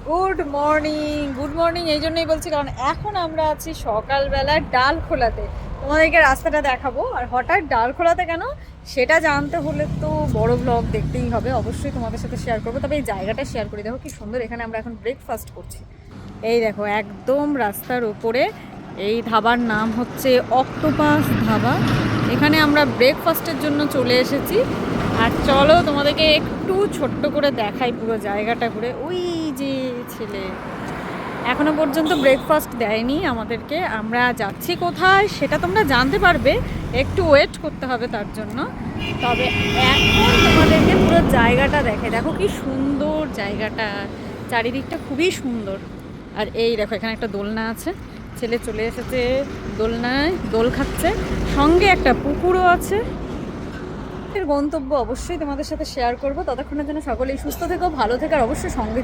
Good morning এই জন্যই বলছি কারণ এখন আমরা আছি সকালবেলা ডালখোলাতে। তোমাদেরকে রাস্তাটা দেখাবো, আর হঠাৎ ডালখোলাতে কেন সেটা জানতে হলে তো বড় ব্লগ দেখতেই হবে, অবশ্যই তোমাদের সাথে শেয়ার করবো। তবে এই জায়গাটা শেয়ার করি, দেখো কি সুন্দর। এখানে আমরা এখন ব্রেকফাস্ট করছি, এই দেখো একদম রাস্তার উপরে। এই ধাবার নাম হচ্ছে অক্টোপাস ধাবা। এখানে আমরা ব্রেকফাস্টের জন্য চলে এসেছি। আর চলো তোমাদেরকে একটু ছোট্ট করে দেখাই পুরো জায়গাটা ঘুরে। ওই যে ছেলে এখনো পর্যন্ত ব্রেকফাস্ট দেয়নি আমাদেরকে, আমরা যাচ্ছি কোথায় সেটা তোমরা জানতে পারবে, একটু ওয়েট করতে হবে তার জন্য। তবে এখন তোমাদেরকে পুরো জায়গাটা দেখে, দেখো কি সুন্দর জায়গাটা, চারিদিকটা খুবই সুন্দর। আর এই দেখো এখানে একটা দোলনা আছে, ছেলে চলে এসেছে দোলনায়, দোল খাচ্ছে, সঙ্গে একটা পুকুরও আছে। এর গন্তব্য অবশ্যই তোমাদের সাথে শেয়ার করবো। ততক্ষণের জন্য সকলেই সুস্থ থেকো, ভালো থেকো, আর অবশ্যই সঙ্গে